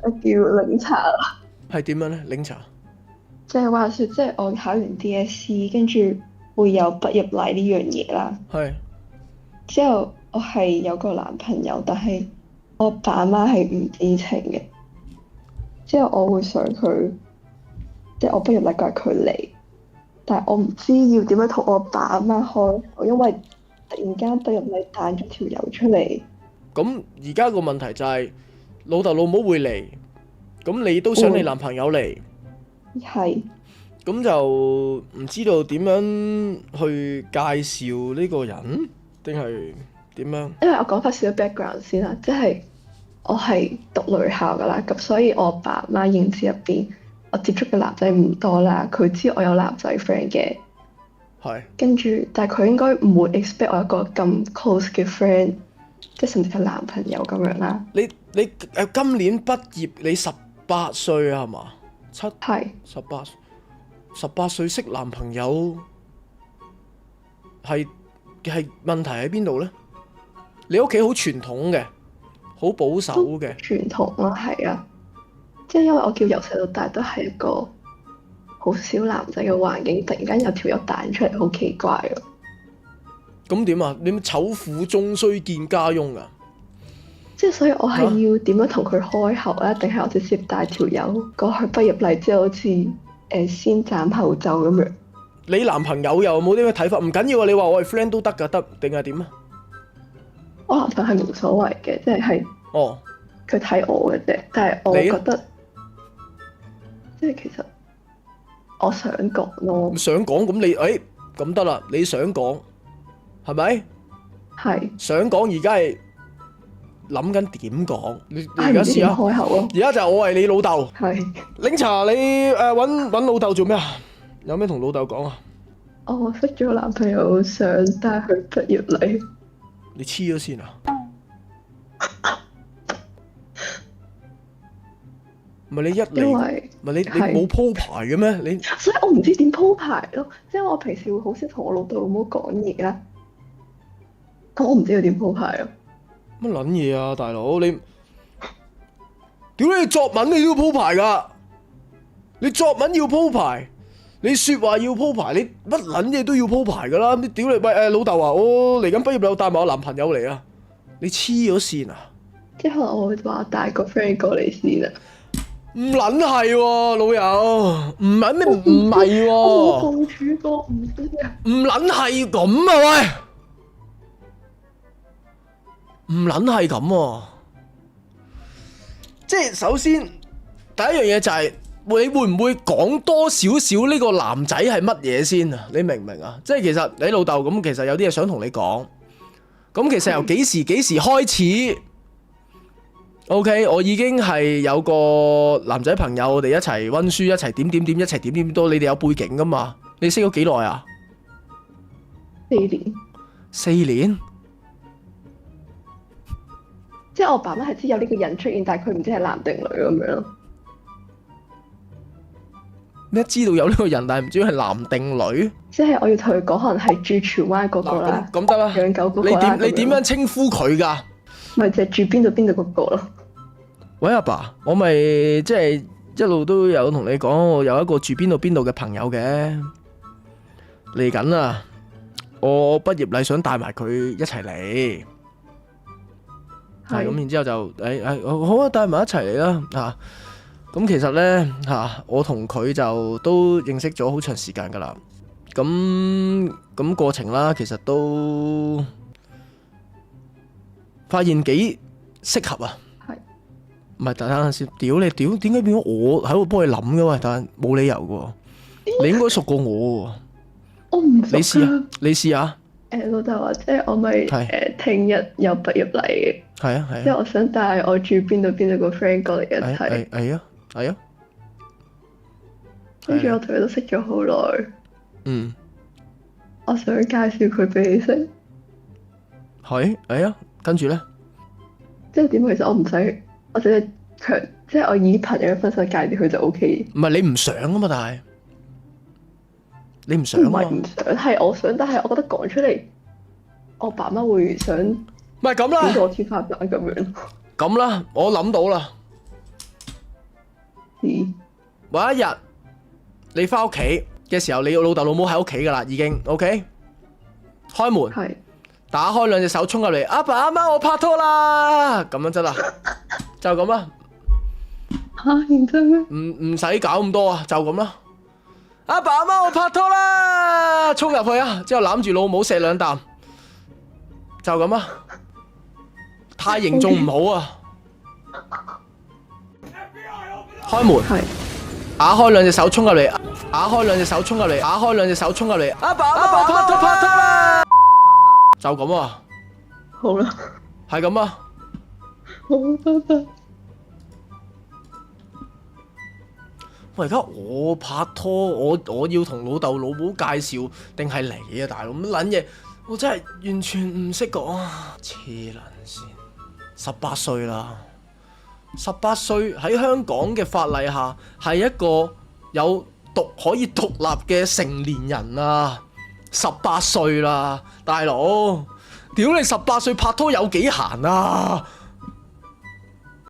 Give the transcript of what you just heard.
我叫檸茶啦。係點樣咧？檸茶即係話説，即係我考完 DSE，跟住會有畢業禮呢樣嘢啦。係之後我係有個男朋友，但係我爸媽係唔知情嘅。之後我會想佢，即係我畢業禮嗰日佢嚟，但係我唔知要點樣同我爸媽開口，因為突然間畢業禮彈咗條友出嚟。咁而家個問題就係老豆老母會嚟，咁你都想你男朋友嚟，係咁就唔知道點樣去介紹呢個人，定係點樣？因為我講翻少少 background 先啦，即係我係讀女校噶啦，咁所以我爸媽認知入邊，我接觸嘅男仔唔多啦。佢知我有男仔 friend 嘅，係跟住但係佢應該唔會 expect 我一個咁 close 嘅 friend，即係甚至係男朋友咁樣啦。你今年畢業，你18歲啊係嘛？係18歲識男朋友係問題喺邊度呢？你屋企好傳統嘅，好保守嘅，傳統咯，係啊，即係因為我叫由細到大都係一個好少男仔嘅環境，突然間有條友彈出嚟，好奇怪咯。咁點啊？你醜婦終須見家翁啊？即係所以我係要點樣同佢開口咧？定係我直接帶條友過去畢業禮之後，好似先斬後奏咁樣？你男朋友又冇啲咩睇法？唔緊要啊！你話我係 friend 都得㗎，得定係點啊？我男朋友係冇所謂嘅，即係哦，佢睇我嘅啫。但係我覺得，即係其實我想講咯，想講咁你咁得啦，你想講係咪？係想講而家係諗緊點講？你而家試下係唔知點開口咯。而家就係我係你老豆。係檸茶，你揾老豆做咩啊？有咩同老豆講啊？我識咗個男朋友，想帶佢畢業禮。你黐咗線啊？唔係你一嚟，因為唔係你冇鋪排嘅咩？你所以我唔知點鋪排咯。即係我平時會好少同我老豆老母講嘢啦，咁我唔知佢點鋪排咯。乜撚嘢啊，大佬你？屌你作文你都要鋪排㗎，你作文要鋪排，你説話要鋪排，你乜撚嘢都要鋪排㗎啦！你屌你喂老豆啊，我嚟緊畢業禮帶埋我男朋友嚟啊！你黐咗線啊！即係可能我會話帶個 friend 過嚟先啊。唔撚係喎，老友，唔撚咩唔係喎，我冇部署過，唔知啊。唔撚係咁啊喂，唔撚係咁喎。即係首先第一樣嘢就係你會唔會講多少少呢個男仔係乜嘢先啊？你明唔明啊？即係其實你老豆咁，其實有啲嘢想同你講。咁其實由幾時開始？OK， 我已經係有個男仔朋友，我哋一齊溫書，一齊點點點，一齊點點多。你哋有背景噶嘛？你識咗幾耐啊4年， 4年？即係我爸媽係知有呢個人出現，但係佢唔知係男定女咁樣咯。咩知道有呢個人，但係唔知係男定女？即係我要同佢講，可能係住荃灣嗰個啦，咁得啦。養狗嗰個啦。你點樣稱呼佢㗎？咪就係住邊度嗰個咯。喂阿爸，我咪即係一路都有同你講，我有一個住邊度嘅朋友嘅嚟緊啊！我畢業禮想帶埋佢一齊嚟，係咁，然之後就好啊，帶埋一齊嚟啦嚇！咁其實呢，嚇，我同佢就都認識咗好長時間㗎啦。咁過程啦，其實都發現幾適合啊！唔係，等陣先。屌你，點解變咗我喺度幫你諗嘅喎？但係冇理由嘅喎，你應該熟過我喎。我唔熟。你試下。老豆話，即係我咪聽日有畢業禮嘅。係啊。即係我想帶我住邊度個 friend 過嚟一齊。係啊。跟住我同佢都識咗好耐。嗯。我想介紹佢俾你識。係啊，跟住咧。即係點？其實我唔使。我只係強，即係我以朋友嘅身份介紹佢就 OK。唔係你唔想啊嘛，但係你唔想啊嘛。唔係唔想，係我想，但係我覺得講出嚟，我爸媽會想。唔係咁啦。好似我天花板咁樣。咁啦，我諗到啦。某一日你翻屋企嘅時候，你老豆老母喺屋企噶啦，已經 OK。開門，係打開兩隻手衝入嚟，阿爸阿媽我拍拖啦，咁樣得啦，就咁啦，嚇認真咩？唔使搞咁多啊，就咁啦。阿爸阿媽我拍拖啦，衝入去啊，之後攬住老母錫兩啖，就咁啊，太凝重唔好啊。開門，係打開兩隻手衝入嚟，打開兩隻手衝入嚟，打開兩隻手衝入嚟，阿爸阿媽我拍拖啦，就咁啊，好啦，係咁啊。好拜拜。喂，而家我拍拖，我要同老豆老母介紹，定係你啊，大佬乜撚嘢？我真係完全唔識講啊！黐撚線，18歲啦，18歲喺香港嘅法例下係一個有可以獨立嘅成年人啊！18歲啦，大佬，屌你18歲拍拖有幾閒啊？